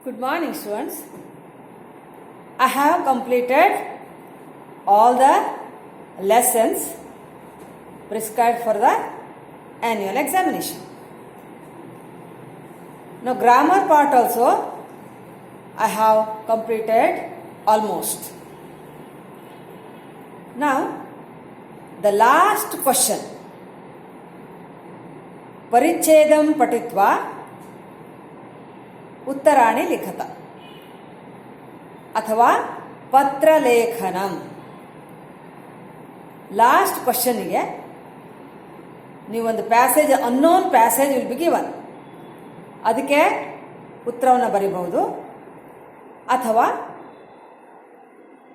Good morning, students. I have completed all the lessons prescribed for the annual examination. Now, grammar part also I have completed almost. Now, the last question. परिच्छेदं पठित्वा उत्तराणि लिखत अथवा पत्रलेखनम. Last ಕ್ವಶನ್ಗೆ ನೀವೊಂದು passage unknown passage will be given, ಅದಕ್ಕೆ ಉತ್ತರವನ್ನು ಬರೀಬಹುದು ಅಥವಾ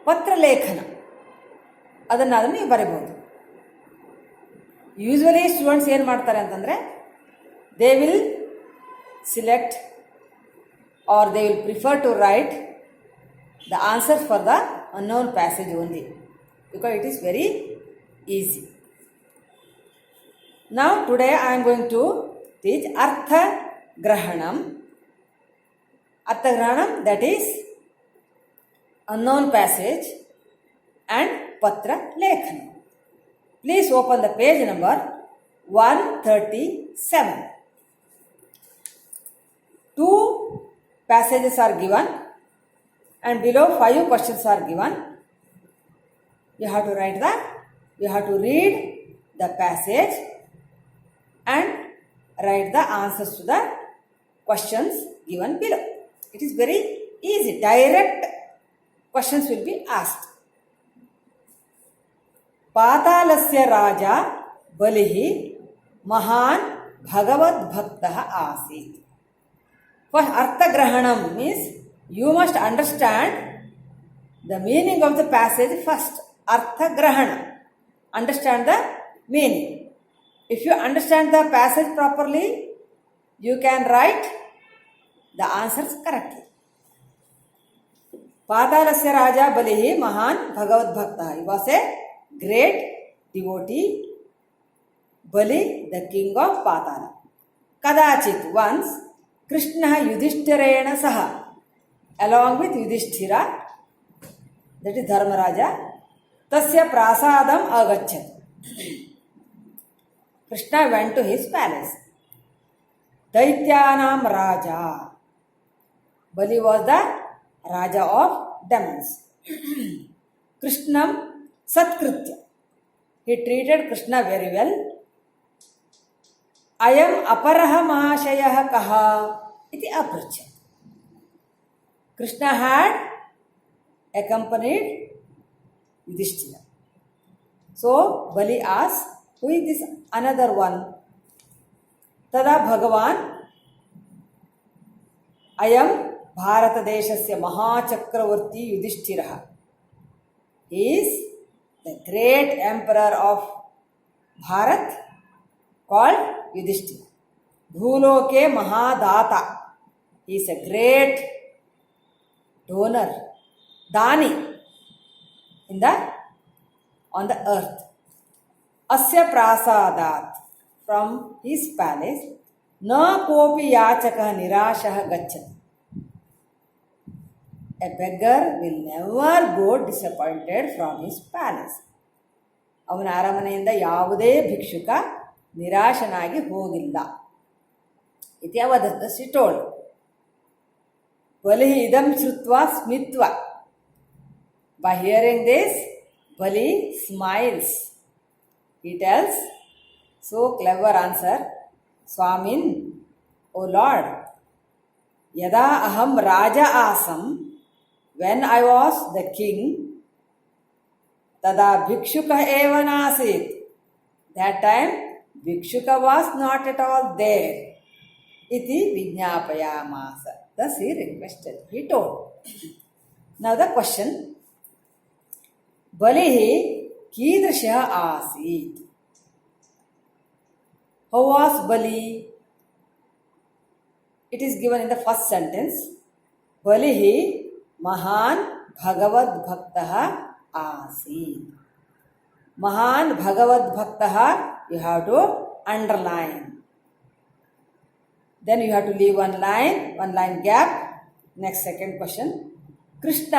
ಪತ್ರಲೇಖನ ಅದನ್ನು ನೀವು ಬರೀಬಹುದು. ಯೂಶ್ವಲಿ ಸ್ಟೂಡೆಂಟ್ಸ್ ಏನು ಮಾಡ್ತಾರೆ ಅಂತಂದರೆ they will select or they will prefer to write the answers for the unknown passage only because it is very easy. Now today I am going to teach Artha Grahanam. Artha Grahanam, that is unknown passage, and Patra Lekhanam. Please open the page number 137. Two passages are given and below 5 questions are given. You have to read the passage and write the answers to the questions given below. It is very easy. Direct questions will be asked. पातालस्य राजा बलिः महान् भगवद्भक्तः आसीत्. First, Artha Grahanam means you must understand the meaning of the passage first. Artha Grahanam. Understand the meaning. If you understand the passage properly, you can write the answers correctly. Patalasya Raja Balihi Mahan Bhagavad Bhakta. He was a great devotee. Bali, the king of Patala. Kadachit, once, Krishna Yudhishthirena Saha, along with Yudhishthira, that is Dharmaraja, Tasya Prasadam Agachat. Krishna went to his palace. Daityanam Raja. Bali was the Raja of demons. Krishnam Satkritya. He treated Krishna very well. Ayam aparaha mahashayah kaha iti aprachat. Krishna had accompanied Yudhishthira. So Bali asked, who is this another one? Tada Bhagavan ayam Bharata Deshasya Mahachakravarti Yudhishthira. He is the great emperor of Bharat called Yudhishthira. Bhuloke Mahadata. He is a great donor, Dani on the earth. Asya Prasadat. From his palace, na kopi yachaka nirashah gacchati. A beggar will never go disappointed from his palace. ಅವನ ಅರಮನೆಯಿಂದ ಯಾವುದೇ ಭಿಕ್ಷುಕ ನಿರಾಶನಾಗಿ ಹೋಗಿಲ್ಲ. ಇತಿ ಅವದತ್ತ she told. Bali idam shrutva smitva. By hearing this, Bali smiles. He tells, so clever answer, Swamin, O Lord, yada aham raja asam, when I was the king, tada bhikshuka eva nasit. That time, bhikshuka was not at all there. Iti vijñapayamasa. Thus he requested. He told. Now the question. Balihi kidrisha asit. How was Bali? It is given in the first sentence. Balihi Mahan Bhagavad Bhaktaha Asit. Mahan Bhagavad Bhaktaha, you have to underline. Then you have to leave one line gap. Next second question. Krishna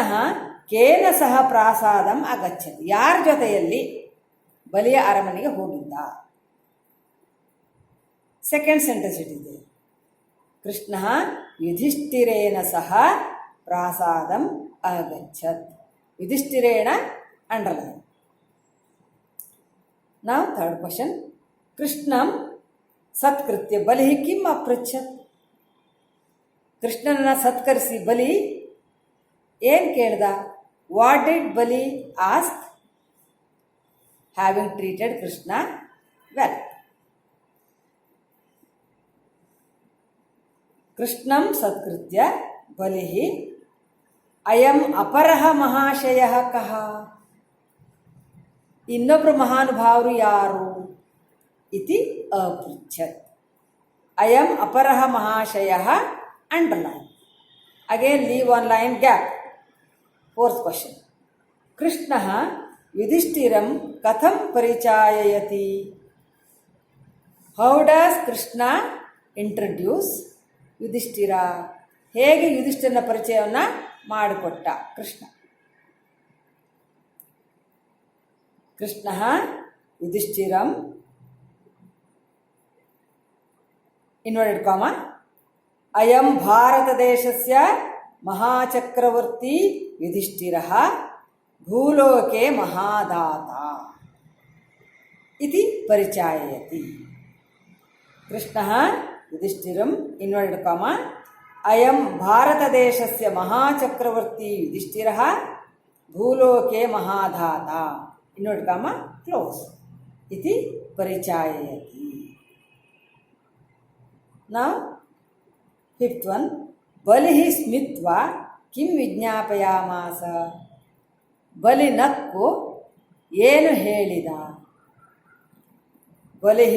ಕೇನ ಸಹ ಪ್ರಾಸಾದಂ ಅಗಚ್ಚತಿ. ಯಾರ ಜೊತೆಯಲ್ಲಿ ಬಲಿಯ ಅರಮನೆಗೆ ಹೋಗಿದ್ದ? Second sentence ಇಟ್ಟಿದೆ. ಕೃಷ್ಣ ಯುಧಿಷ್ಠಿರೇಣ ಸಹ ಪ್ರಾಸಾದಂ ಅಗಚ್ಚತ್. ಯುಧಿಷ್ಠಿರೇಣ underline. ನಾವು ಥರ್ಡ್ ಕ್ವಶನ್. ಕೃಷ್ಣಂ ಸತ್ಕೃತ್ಯ ಬಲಿ ಕಿಂ ಅಪೃಚ್ಛತ್. ಕೃಷ್ಣನನ್ನ ಸತ್ಕರಿಸಿ ಬಲಿ ಏನು ಕೇಳ್ದ? What did Bali ask? Having treated Krishna well. ಕೃಷ್ಣಂ ಸತ್ಕೃತ್ಯ ಬಲಿ ಅಯಂ ಅಪರಃ ಮಹಾಶಯ ಕಃ. ಇನ್ನೊಬ್ಬರು ಮಹಾನುಭಾವರು ಯಾರು? ಇತಿ ಅಪೃಚ್ಛತ್. ಅಯಂ ಅಪರಃ ಮಹಾಶಯ underline. Again leave one line gap. Fourth question. Krishna ಯುಧಿಷ್ಠಿರಂ ಕಥಂ ಪರಿಚಾಯಯತಿ. How does Krishna introduce Yudhishthira? ಹೇಗೆ ಯುಧಿಷ್ಠಿರನ ಪರಿಚಯವನ್ನು ಮಾಡಿಕೊಟ್ಟ ಕೃಷ್ಣ? ಕೃಷ್ಣ ಯುಧಿಷ್ಠಿರಂ ಇನ್ವರ್ಟೆಡ್ ಕಾಮಾ ಅಯಂ ಭಾರತ ದೇಶಸ್ಯ ಮಹಾಚಕ್ರವರ್ತಿ ಯುಧಿಷ್ಠಿರಃ ಭೂಲೋಕೆ ಮಹಾದಾತ ಇತಿ ಪರಿಚಾಯಯತಿ. ಕೃಷ್ಣ ಯುಧಿಷ್ಠಿರಂ ಇನ್ವರ್ಟೆಡ್ ಕಾಮಾ ಅಯಂ ಭಾರತ ದೇಶಸ್ಯ ಮಹಾಚಕ್ರವರ್ತಿ ಯುಧಿಷ್ಠಿರಃ ಭೂಲೋಕೆ ಮಹಾದಾತ ಇನ್ವರ್ಟೆಡ್ ಕಾಮಾ ಕ್ಲೋಸ್ ಇತಿ ಪರಿಚಾಯಯತಿ. ನಾವು ಫಿಫ್ತ್ ಒನ್. ಬಲಿ ಸ್ಮಿತ್ವ ಕಿಂ ವಿಜ್ಞಾಪಯಾಮಾಸ. ಬಲಿ ನಕ್ಕು ಏನು ಹೇಳಿದ? ಬಲಿ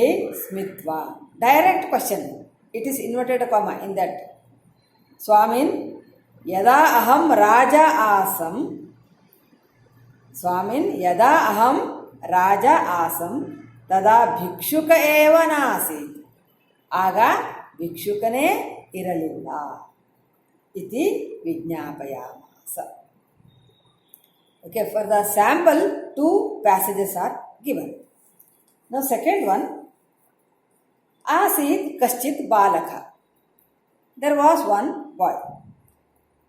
ಸ್ಮಿತ್ವ. Direct question. It is inverted comma in that. ಸ್ವಾಮಿನ್ ಯದಾ ಅಹಂ ರಾಜ ಆಸಂ. ಸ್ವಾಮಿನ್ ಯದಾ ಅಹಂ ರಾಜ ಆಸಂ ತದಾ ಭಿಕ್ಷುಕ ಏವ ನಾಸೀತ್. ಆಗ ಭಿಕ್ಷುಕನೇ ಇರಲಿಲ್ಲ. ಇತಿ ವಿಜ್ಞಾಪಯಾಮಾಸ. Okay, for the sample, 2 passages are given. Now, second one. Asit kaschit balaka. There was one boy.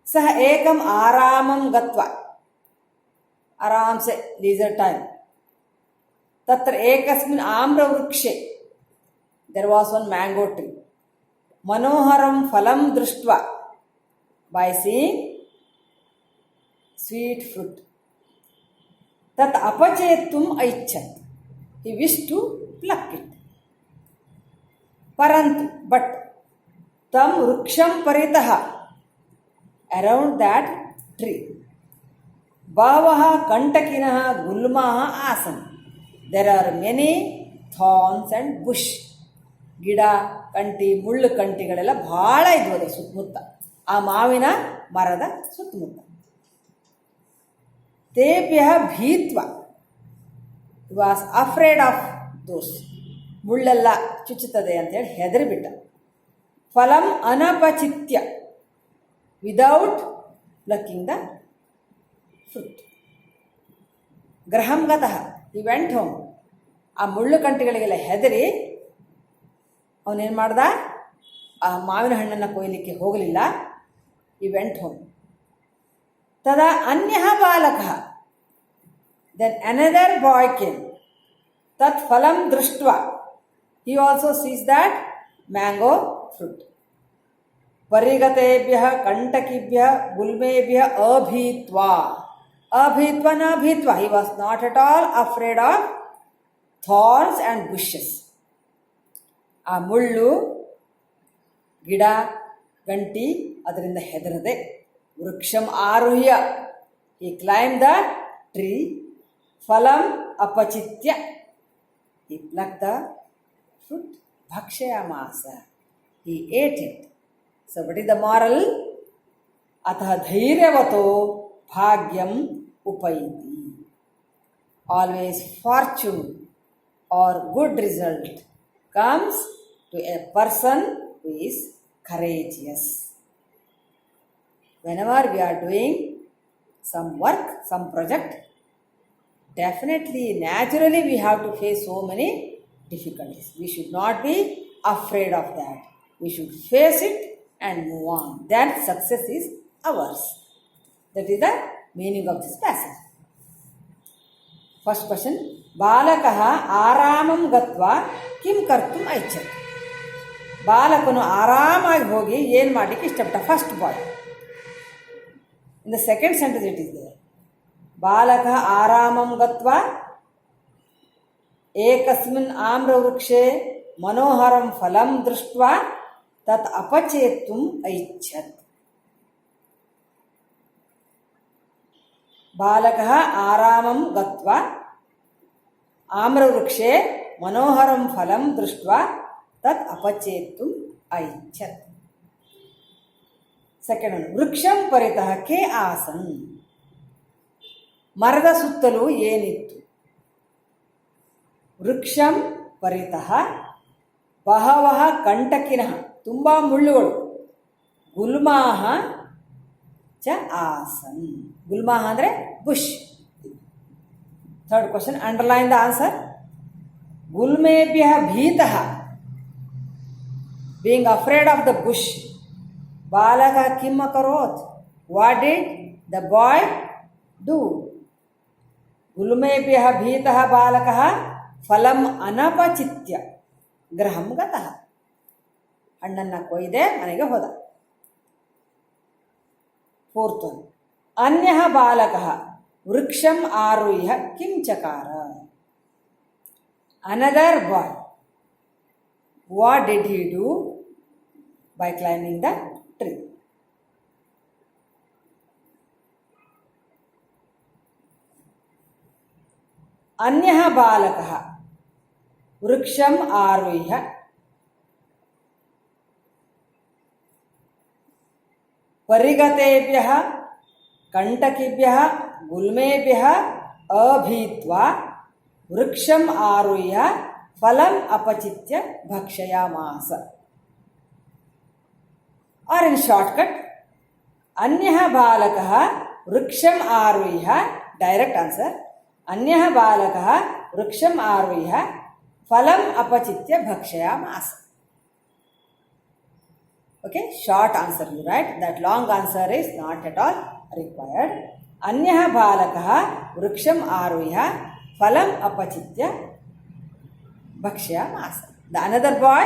Sah ekam aramam gatva. Aram se leisure time. Tatra ekasmin amra vrikshe. There was one mango tree. Manoharam phalam drishtva. By seeing sweet fruit. Tat apachetum aichat. He wished to pluck it. Parantu, but tam vriksham paritaha. Around that tree. Bhavaha kantakinaha gulmaha asan. There are many thorns and bush. ಗಿಡ ಕಂಟಿ ಮುಳ್ಳು ಕಂಟಿಗಳೆಲ್ಲ ಭಾಳ ಇದ್ವು ಅದರ ಸುತ್ತಮುತ್ತ, ಆ ಮಾವಿನ ಮರದ ಸುತ್ತಮುತ್ತ. ತೇಭ್ಯ ಭೀತ್ವ. Was afraid of those. ಮುಳ್ಳೆಲ್ಲ ಚುಚ್ಚುತ್ತದೆ ಅಂತೇಳಿ ಹೆದರಿಬಿಟ್ಟ. ಫಲಂ ಅನಪಚಿತ್ಯ. Without plucking the fruit. ಗೃಹಂ ಗತಃ. He went home. ಆ ಮುಳ್ಳು ಕಂಟಿಗಳಿಗೆಲ್ಲ ಹೆದರಿ ಅವನೇನು ಮಾಡ್ದ? ಆ ಮಾವಿನ ಹಣ್ಣನ್ನು ಕೊಯ್ಲಿಕ್ಕೆ ಹೋಗಲಿಲ್ಲ. ಈ ವೆಂಟ್ ಹೋಮ್. ತದಾ ಅನ್ಯ ಬಾಲಕ. Then another boy came. ತತ್ ಫಲಂ ದೃಷ್ಟ he also sees that mango fruit. ಪರಿಗತೇಭ್ಯ ಕಂಟಕಿಭ್ಯ ಗುಲ್ಮೇಭ್ಯ ಅಭೀತ್ವ. ಅಭೀತ್ವ ನ ಭೀತ್ವ. He was not at all afraid of thorns and bushes. ಆ ಮುಳ್ಳು ಗಿಡ ಗಂಟಿ ಅದರಿಂದ ಹೆದರದೆ ವೃಕ್ಷಂ ಆರುಹ್ಯ ಈ ಕ್ಲೈಮ್ ದ ಟ್ರೀ. ಫಲಂ ಅಪಚಿತ್ಯ ಈ ಪ್ಲಕ್ ದ ಫ್ರೂಟ್. ಭಕ್ಷಯಾಮಾಸ he ate it. So what is the moral? ಅತಃ ಧೈರ್ಯವತೋ ಭಾಗ್ಯಂ ಉಪೈತಿ. Always fortune or good result comes to a person who is courageous. whenever we are doing some work, some project, definitely, naturally, we have to face so many difficulties. We should not be afraid of that. We should face it and move on. Then success is ours. That is the meaning of this passage. First question. ಬಾಲಕಃ ಆರಾಮಂ ಗತ್ವಾ ಕಿಂ ಕರ್ತುಂ ಐಚ್ಛತ್. ಬಾಲಕನು ಆರಾಮಾಗಿ ಹೋಗಿ ಏನು ಮಾಡಲಿಕ್ಕೆ ಇಷ್ಟಪಟ್ಟ. First boy. In the second sentence it is there. ಬಾಲಕಃ ಆರಾಮಂ ಗತ್ವಾ ಏಕಸ್ಮಿನ್ ಆಮ್ರವೃಕ್ಷೆ ಮನೋಹರಂ ಫಲಂ ದೃಷ್ಟ್ವಾ ತತ್ ಅಪಚೇತುಂ ಐಚ್ಛತ್. ಬಾಲಕಃ ಆರಾಮಂ ಗತ್ವಾ ಆಮ್ರವೃಕ್ಷೆ ಮನೋಹರಂ ಫಲಂ ದೃಷ್ಟ್ವಾ ತತ್ ಅಪಚೇತುಂ ಐಚ್ಛತ್. Second one. ವೃಕ್ಷಂ ಪರಿತಃ ಕೆ ಆಸನ್. ಮರದ ಸುತ್ತಲೂ ಏನಿತ್ತು. ವೃಕ್ಷಂ ಪರಿತಃ ಬಹವಃ ಕಂಟಕಿನಃ, ತುಂಬ ಮುಳ್ಳುಗಳು. ಗುಲ್ಮಾಹ ಚ ಆಸನ್. ಗುಲ್ಮಾಹ ಅಂದರೆ bush. Third question. Underline the answer. ಗುಲ್ಮೇಭ್ಯ ಭೀತಃ, being afraid of the bush. ಬಾಲಕ ಕಿಮ್ ಅಕರೋತ್. What did the boy do. ಗುಲ್ಮೇಭ್ಯ ಭೀತಃ ಬಾಲಕಃ ಫಲಂ ಅನಪಚಿತ್ಯ ಗೃಹಂ ಗತಃ. ಹಣ್ಣನ್ನು ಕೊಯ್ದೆ ಮನೆಗೆ ಹೋದ. Fourth one. ಅನ್ಯಃ ಬಾಲಕಃ ವೃಕ್ಷಂ ಆರುಹ್ಯ ಕಿಂ ಚಕಾರ. Another boy, what did he do by climbing the tree? अन्यः बालकः वृक्षम् आरुह्य परिगतेभ्यः कंटकेभ्यः गुल्मेभ्यः अभीत्वा वृक्षम् आरुह्य फलम अपचित्य भक्षयामास. और इन शॉर्टकट, अन्यः बालकः वृक्षम् आरुह्य, डायरेक्ट आंसर, अन्यः बालकः वृक्षम् आरुह्य फलम अपचित्य भक्षयामास. Okay, short answer you write. That long answer is not at all required. अन्यः बालकः वृक्षम् आरुह्य फलम अपचित्य Bhakshyamasa. The another boy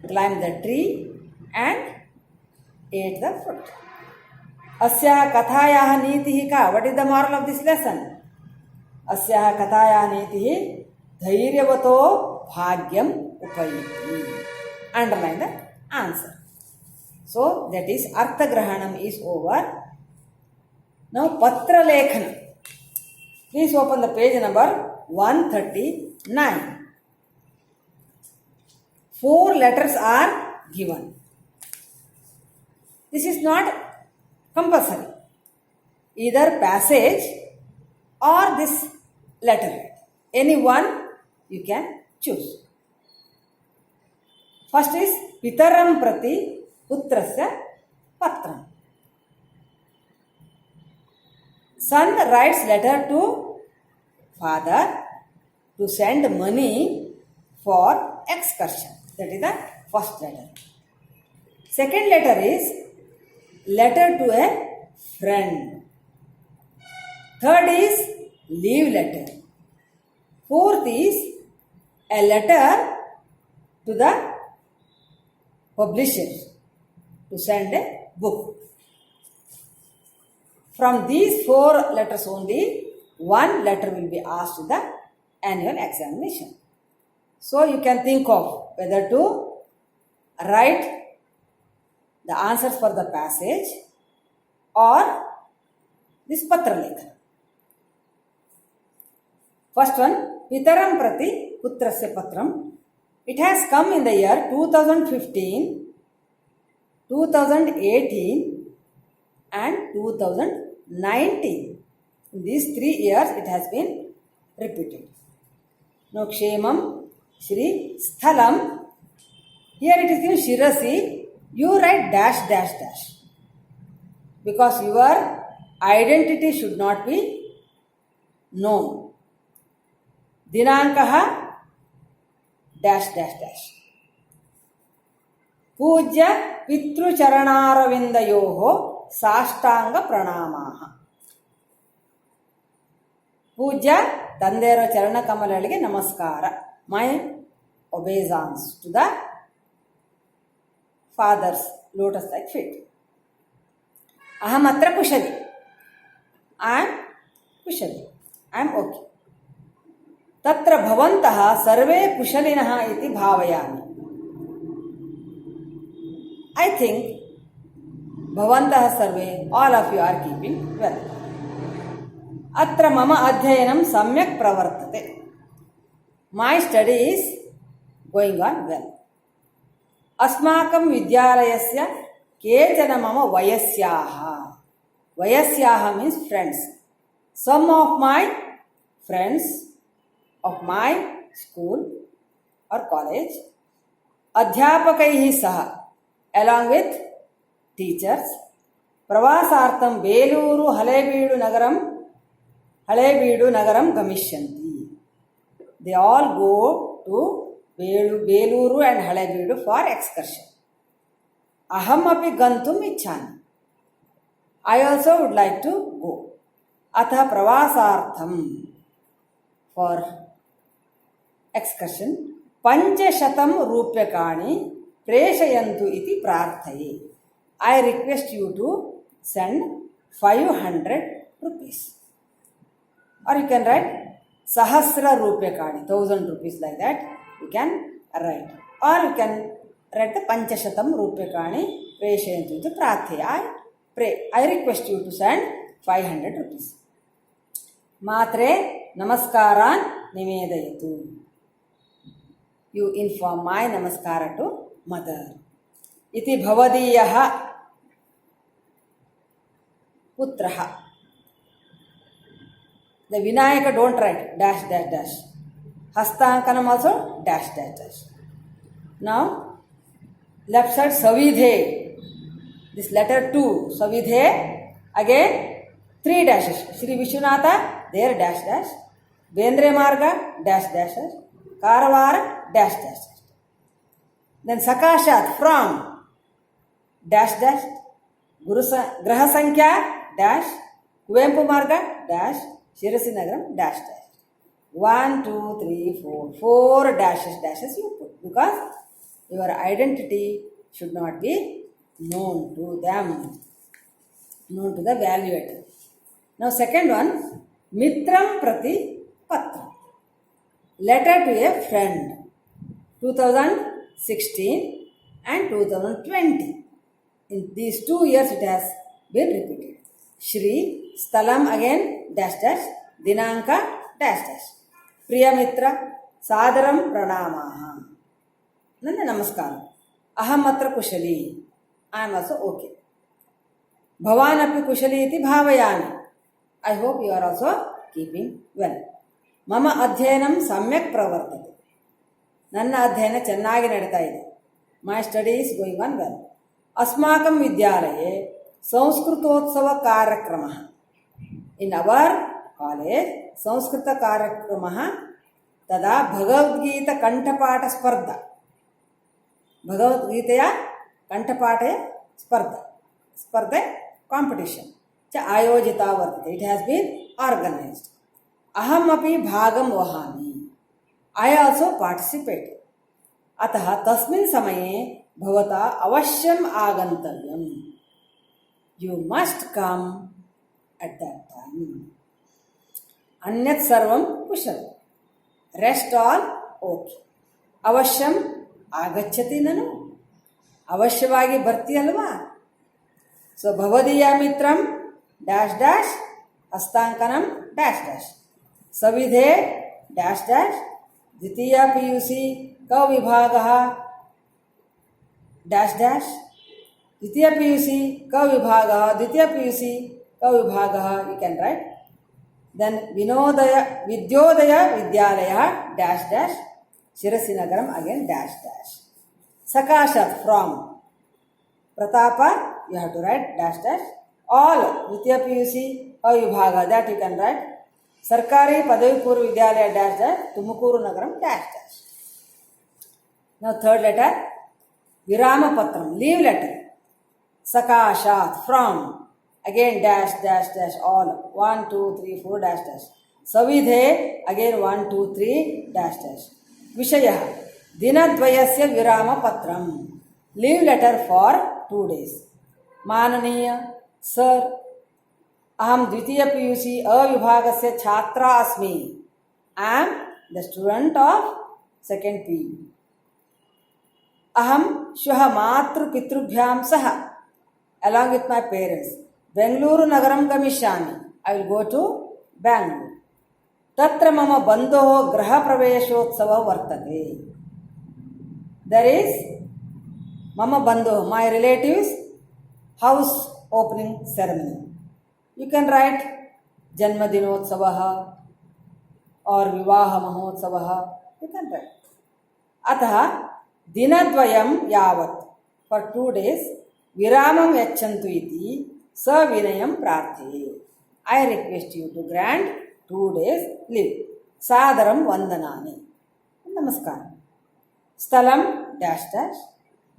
climbed the tree and ate the fruit. Asyaha kathayaha nitihi ka. What is the moral of this lesson? Asyaha kathayaha nitihi dhairyavato bhagyam upayati. Underline the answer. So that is Arthagrahanam is over. Now Patra Lekhana. Please open the page number 139. 4 letters are given. This is not compulsory. Either passage or this letter. Any one you can choose. First is Pitaram Prati Putrasya Patram. Son writes letter to father to send money for excursion. That is the first letter. Second letter is letter to a friend. Third is leave letter. Fourth is a letter to the publisher to send a book. From these 4 letters only, one letter will be asked to the annual examination. So you can think of whether to write the answers for the passage or this Patra Lekhana. First one, Pitaram Prati Putrasya Patram. It has come in the year 2015, 2018 and 2019. In these 3 years it has been repeated. Now Kshemam Shri Sthalam. Here it is given Shirasi. You write dash dash dash. because your identity should not be known. Dinankah dash dash dash. Pujya Pitru Charanaravindayoho Sashtanga Pranamaha. Pujya Tandero Charana Kamalalige Namaskara. My obeisance to the father's lotus-like feet. Aham atra kushali. I am kushali. I am okay. Tatra bhavantaha sarve kushalinaha iti bhavayami. I think bhavantaha sarve, all of you are keeping well. Atra mama adhyayanam samyak pravartate. My study is going on well. Asmakam vidyalaya kechana mama vayasyaha. Vayasyaha means friends. Some of my friends of my school or college, adhyapakaihi saha, along with teachers, pravasartham Beluru Halebeedu Nagaram gamishyanti. They all go to Beluru and Halebeedu for excursion. Aham api gantum ichchami. I also would like to go. Atha pravasartham, for excursion, panchashatam rupyakani preshayantu iti prarthaye. I request you to send 500 rupees. Or you can write sahasra rupyakani, 1000 rupees, like that you can write. Or you can write the panchashatam rupyakani preshayantu iti prarthaye. I request you to send 500 rupees. Matre namaskaran nimedayatu. You inform my namaskara to mother. Iti bhavadiyaha putraha. The Vinayaka don't write dash dash dash. Hastankanam also dash dash dash. Now left side savidhe. This letter 2, savidhe, again 3 dashes. Shri Vishwanatha, there dash dash. Bendre Marga, dash dash dash. Karavara, dash dash dash. Then Sakashat, from, dash dash. Graha Sankhya, dash. Kuvempu Marga, dash. Shirasi Nagaram, dash dash. 1, 2, 3, 4. 4 dashes you put, because your identity should not be known to them, known to the valuator. Now second one, Mitram Prati Patra. Letter to a friend. 2016 and 2020. In these 2 years it has been repeated. Shri, Stalam again, dash dash, Dinanka, dash dash. Priya Mitra, Sadaram Pranamaha. Nanda Namaskaram. Aham atra kushali. I am also okay. Bhavan api kushali iti bhavayami. I hope you are also keeping well. Mama adhyayanam samyak pravartate. Nanna adhyayana chennagi nadita ide. My study is going on well. Asmakam vidyalaye Sanskritotsava Karyakramaha. In our college, Sanskrita Karyakramaha tada Bhagavad Gita Kantapata Spardha. Bhagavad Gita Kantapata Spardha competition. Ayojita vartate. It has been organized. Aham api bhagam vahami. I also participated. Ataha tasmin samaye bhavata avashyam agantavyam. You must come at that time. Anyat sarvam kushal. Rest all okay. Avashyam agacchati nanu. Avashyavagi bharti alva. So bhavadiya mitram dash dash astankanam dash dash. Savidhe dash dash. Ditiya PUC kavibhagaha dash dash. Ditiya PUC kavibhagaha. Ditiya PUC kavibhagaha. You can write. Then Vidyodaya Vidyalaya dash dash. Shirasinagaram again dash dash. Sakashat, from. Pratapa, you have to write dash dash. all Dvitiya PUC Avibhaga, that you can write. Sarkari Padavi Purva Vidyalaya dash dash Tumukuru Nagaram dash dash. Now third letter, Virama Patram, leave letter. Sakashat, from, again dash dash dash, all 1 2 3 4 dash dash. Savidhe, again 1 2 3 dash dash. Vishaya, Dinadvayasya Virama Patram, leave letter for 2 days. Mananiya Sir, Aham Dvitiya PUC Avibhagasya Chhatra Asmi. I am the student of second PU. Aham Shvaha Matru Pitrubhyam Saha, along with my parents, Bengaluru Nagaram Gamishami. I will go to Bangalore. Tatra mama bandho graha praveshotsava vartate. There is mama bandho, my relatives, house opening ceremony. You can write Janma Dinotsavaha or Vivaha Mahotsavaha. You can write. Ataha Dinadvayam Yavat. For 2 days, Viramam Yachantu iti Savinayam Prarthe. I request you to grant 2 days leave. Sadaram Vandanani. Namaskar. Stalam dash dash.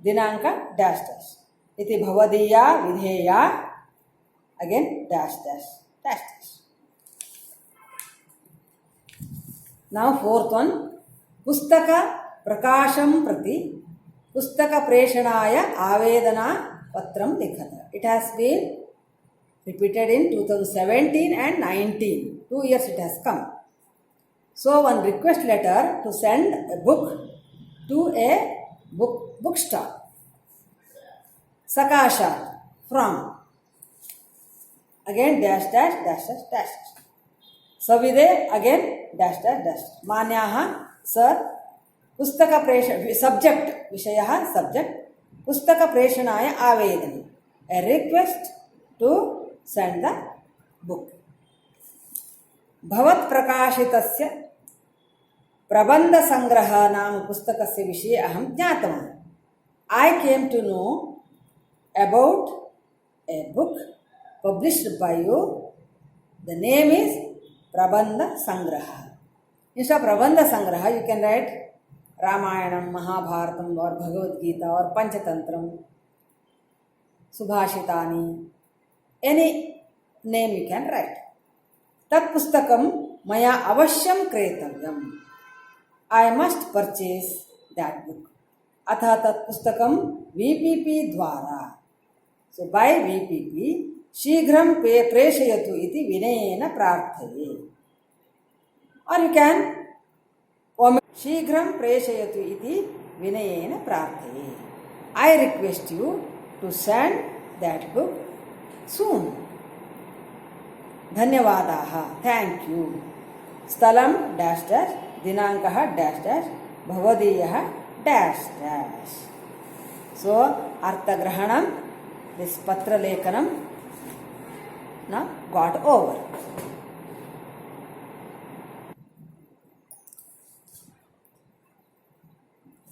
Dinanka dash dash. Iti Bhavadiya Vidheya. Again dash dash dash dash. Now fourth one. Pustaka Prakasham Prati Pustaka Preshanaya Avedana Patram Likhata. It has been repeated in 2017 and 19. 2 years it has come. So one request letter to send a book to a bookstore. Sakasha, from, again dash dash dash dash dash. Savide, again dash dash dash. Manyaha, sir, Pustaka Presha, subject, Vishayaha, subject, Pustaka Preshanaya Avedani. A request to send the book. Bhavat Prakashitasya Prabandha Sangraha Nam Pustakasya Vishe Aham Jnatavan. I came to know about a book published by you. The name is Prabandha Sangraha. Instead of Prabandha Sangraha, you can write Ramayanam, Mahabharatam, or Bhagavad Gita, or Panchantram, Subhashitani. Any name you can write. Tat pustakam maya avashyam kretavyam. I must purchase that book. Atha tat pustakam VPP dwara. So by VPP, shighram preshayatu iti vinayena prarthaye. Or you can omit shighram preshayatu iti vinayena prarthaye. I request you to send that book soon. Dhanyavadaha. Thank you. Stalam dash dash. Dinankaha dash dash. Bhavadiyaha dash dash. So, Artha Grahanam, this Patra Lekanam, now got over.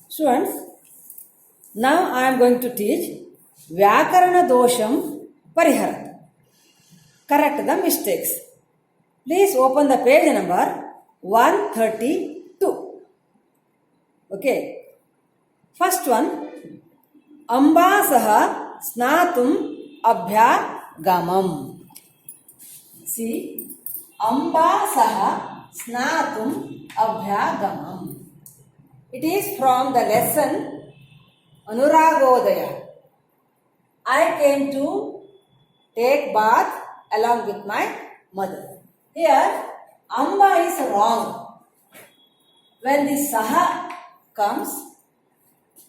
Students, now I am going to teach Vyakarana Dosham Pariharat. Correct the mistakes. Please open the page number 132. Okay. First one. Amba saha snatum abhyagamam. See. Amba saha snatum abhyagamam. It is from the lesson Anuragodaya. I came to take bath along with my mother. Here, Amba is wrong. When the Saha comes,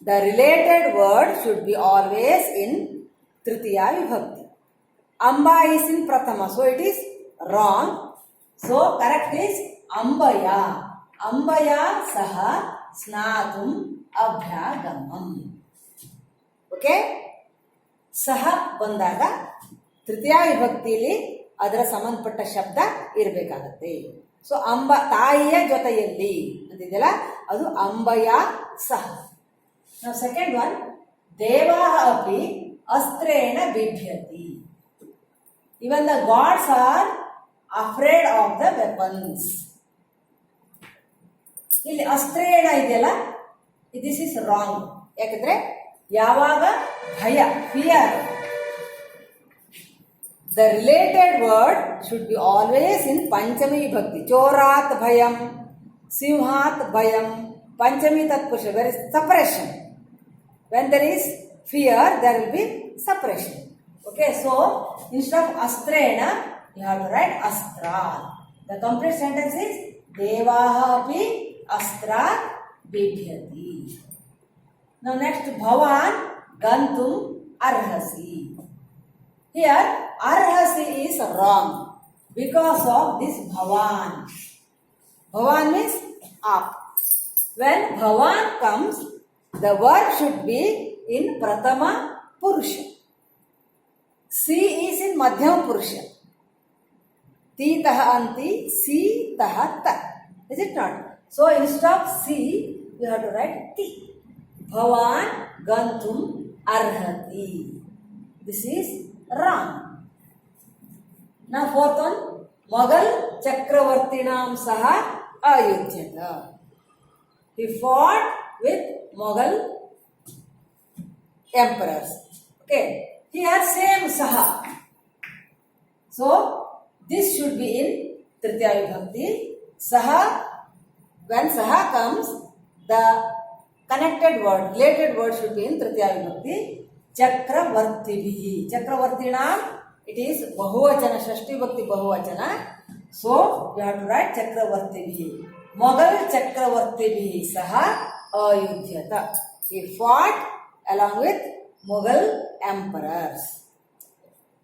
the related word should be always in Tritiya Vibhakti. Amba is in Prathama, so it is wrong. So, correct is Ambaya. Ambaya Saha Snatum Abhyagamam. Okay? Saha ಬಂದಾಗ ತೃತೀಯ ವಿಭಕ್ತಿಯಲ್ಲಿ ಅದರ ಸಂಬಂಧಪಟ್ಟ ಶಬ್ದ ಇರಬೇಕಾಗುತ್ತೆ. So ಅಂಬ ತಾಯಿಯ ಜೊತೆಯಲ್ಲಿ ಅಂತಿದೆಯಲ್ಲ ಅದು ಅಂಬಯ ಸಹ. ನಾವು ಸೆಕೆಂಡ್ ಒನ್ ದೇವಾಹ ಅಪಿ ಅಸ್ತ್ರೇಣ ಬಿಭ್ಯತಿ. Even the gods are afraid of the weapons. ಇಲ್ಲಿ ಅಸ್ತ್ರೇಣ ಇದೆಯಲ್ಲ, ದಿಸ್ ಇಸ್ ರಾಂಗ್. ಯಾಕಂದ್ರೆ ಯಾವಾಗ ಭಯ, fear, the related word should be always in panchami vibhakti. Chorat bhayam, simhat bhayam, panchami tatpurusha. There is separation. When there is fear, there will be separation. Okay, so instead of astrena, you have to write astra. The complete sentence is devaha api astra bibhyati. Now next, bhavan gantum arhasi. Here arhasi is wrong because of this bhavan. Bhavan means up. When bhavan comes, the verb should be in prathama purusha. Si is in madhyama purusha. Ti taha anti, si taha ta. Is it not? So instead of si, you have to write ti. Bhavan gantum arhati. This is wrong. Now fourth one, Mughal Chakravartinam saha ayudhyata. He fought with Mughal emperors. Okay, here same saha. So this should be in Tritiya Vibhakti. Saha, when saha comes, the connected word, related word should be in Tritiya Vibhakti. Chakravartibhi. Chakravartinam, it is bahuvachana, Shashti Bhakti bahuvachana. So you have to write Chakravartibhi. Mughal Chakravartibhi saha ayudhyata. He fought along with Mughal emperors.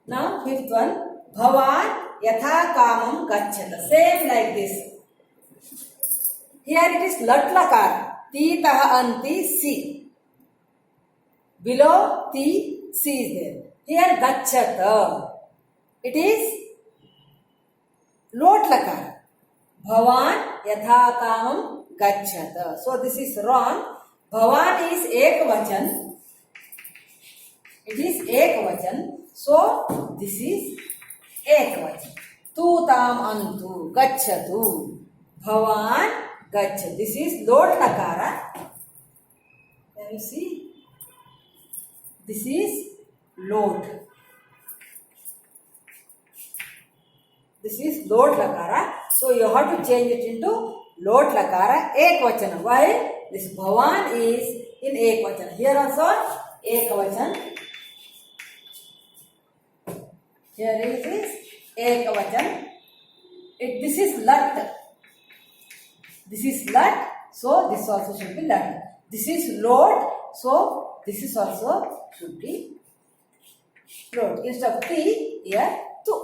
Now fifth one, bhavan yatha kamam gacchata. Same like this. Here it is lat lakar. Ti taha anti si. Below ti, si is there. Here gacchata. It is lot lakar. Bhavan yatha kamam gacchata. So this is wrong. Bhavan is ekvachan. It is ekvachan. So this is ekvachan. Tu tam antu gacchatu. Bhavan gacchatu. This is lot lakara. Can you see? This is lot. This is lot lakara. So you have to change it into lot lakara ekvachana. Why? This bhavan is in ekvachana. Here also ekvachan. Here it is ekvachan. This is lat. This is lat. So this also should be lat. This is lot. So this is also should be lot. Instead of ti, here tu.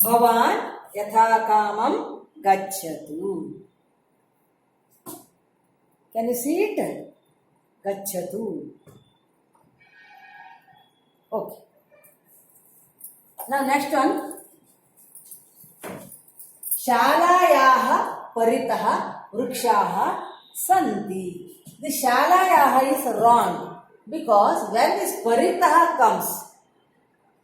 Bhavan yatha kamam gacchatu. Can you see it? Gacchatu. Okay. Now next one. Shalayaha paritaha vrikshaha santi. The shalayaha is wrong because when this paritaha comes,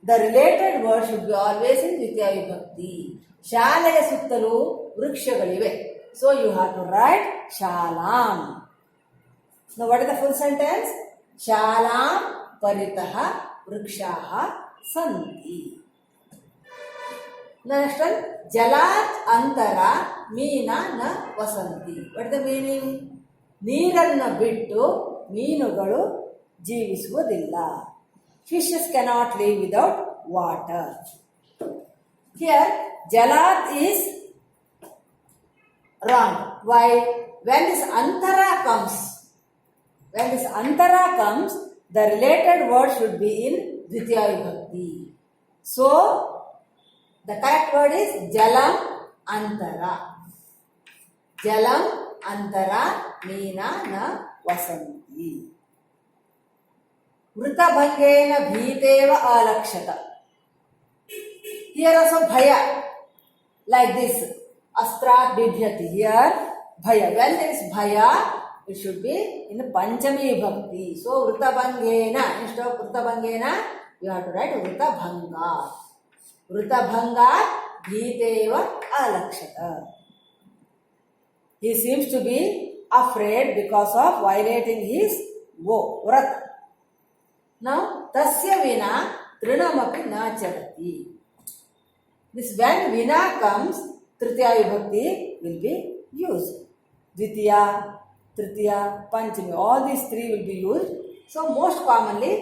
the related word should be always in Dvitiya Vibhakti. Shalaya suttalu vrikshagalive. So you have to write shalam. Now what is the full sentence? Shalam paritaha vrikshaha santi. Next one, jalat antara meena na vasanti. What is the meaning? ನೀರನ್ನು ಬಿಟ್ಟು ಮೀನುಗಳು ಜೀವಿಸುವುದಿಲ್ಲ. Fishes cannot live without water. Here, jalat is wrong. Why? When this antara comes, the related word should be in Dvitiya Vibhakti. So, the correct word is jalam antara. Jalam antara meena na vasanti. Vritabhangena bhiteva alakshata. Here also bhaya. Like this. Astra bibhyati. Here bhaya. When there is bhaya, it should be in Panchami Bhakti. So Vritabhangena. Instead of Vritabhangena, you have to write Vritabhanga. Vrutabhangat bhiteva alakshata. He seems to be afraid because of violating his vrata. Now, tasya vina trinamapi na charati. This when vina comes, tritiya vibhakti will be used. Dvitiya, tritiya, panchami, all these three will be used. So most commonly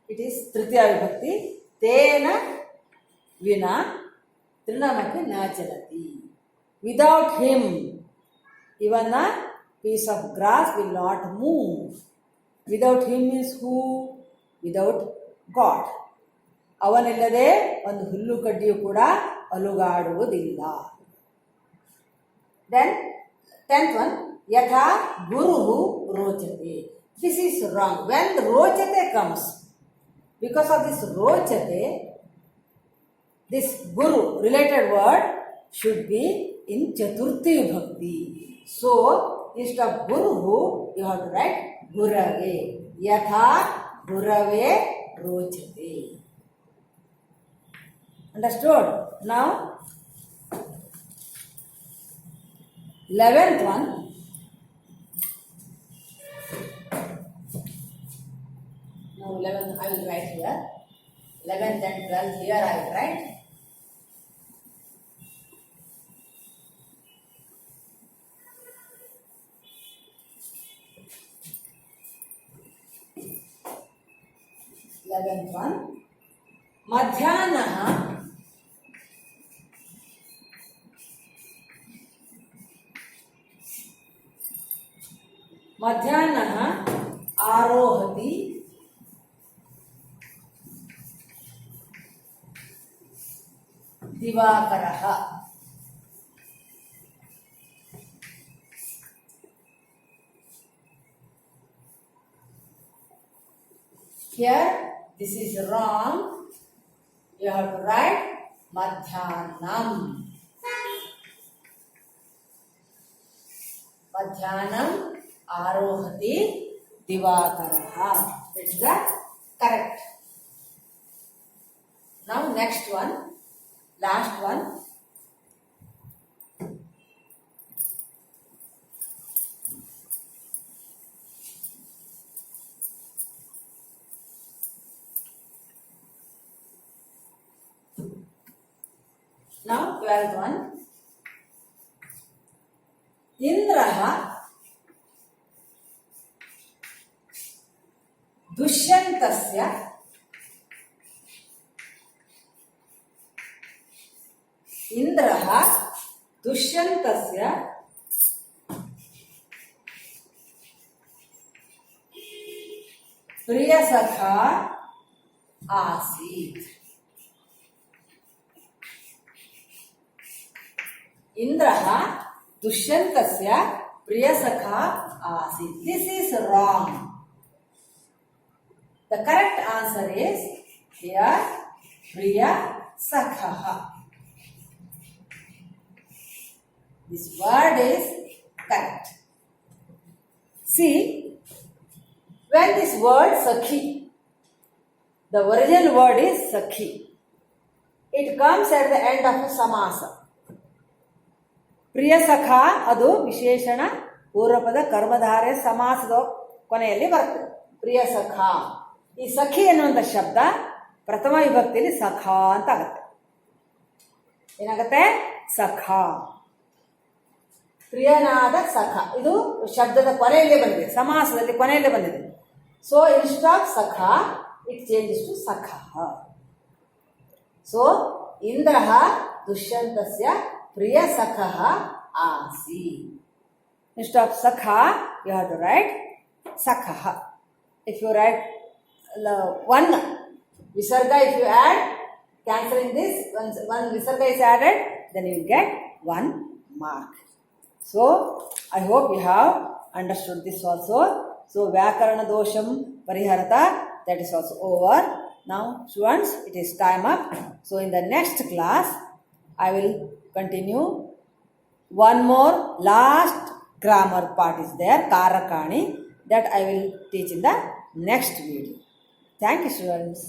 it is tritiya vibhakti. Tena vina trinamapi na charati. Without him, even a piece of grass will not move. Without him means who? Without God. ಅವನಿಲ್ಲದೆ ಒಂದು ಹುಲ್ಲು ಕಡ್ಡಿಯು ಕೂಡ ಅಲುಗಾಡುವುದಿಲ್ಲ. Then 10th one, yatha guruhu rochate. This is wrong. When rochate comes, because of this rochate, this guru related word should be in chaturthi vibhakti. So instead of guruhu, you have to write gurave. Yatha gurave rochate. Understood? Now 11th one. Now 11th I will write here. 11th and 12th here I will write. one. Madhyanaha arohati divakaraha. Here this is wrong. You have to write madhyanam. Madhyanam arohati divakaraha. That's the correct. Now next one, last one. Now 12th one. Indraha दुष्यंतस्य इंद्रः दुष्यंतस्य प्रियसखा आसीत्. इंद्रः दुष्यंतस्य प्रियसखा आसीत्. This is wrong. The correct answer is here Priya Sakha. This word is correct. See, when this word Sakhi, the original word is Sakhi. It comes at the end of a samasa. Priya Sakha adu visheshana purvapada karmadhare samasada ಕೊನೆಯಲ್ಲಿ ಬರ್ತದೆ. ಪ್ರಿಯ ಸಖಾ. ಈ ಸಖಿ ಎನ್ನುವಂಥ ಶಬ್ದ ಪ್ರಥಮ ವಿಭಕ್ತಿಯಲ್ಲಿ ಸಖಾ ಅಂತ ಆಗುತ್ತೆ. ಏನಾಗುತ್ತೆ? ಸಖಾ. ಪ್ರಿಯನಾದ ಸಖ. ಇದು ಶಬ್ದದ ಕೊನೆಯಲ್ಲೇ ಬಂದಿದೆ, ಸಮಾಸದಲ್ಲಿ ಕೊನೆಯಲ್ಲೇ ಬಂದಿದೆ. ಸೊ ಇನ್ಸ್ಟೆಡ್ ಆಫ್ ಸಖ ಇಟ್ ಚೇಂಜಸ್ ಟು ಸಖ. ಸೊ ಇಂದ್ರಃ ದುಷ್ಯಂತಸ್ಯ ಪ್ರಿಯ ಸಖಃ ಆಸಿ. ಇನ್ಸ್ಟೆಡ್ ಆಫ್ ಸಖ ಯು ಹ್ಯಾವ್ ಟು ರೈಟ್ ಸಖಃ. If you write one visarga, if you add, cancelling this, one visarga is added, then you get 1 mark. So, I hope you have understood this also. So, Vyakarana dosham pariharata, that is also over. Now, students, it is time up. So, in the next class, I will continue. One more last grammar part is there, Karakani, that I will teach in the next video. Thank you, students.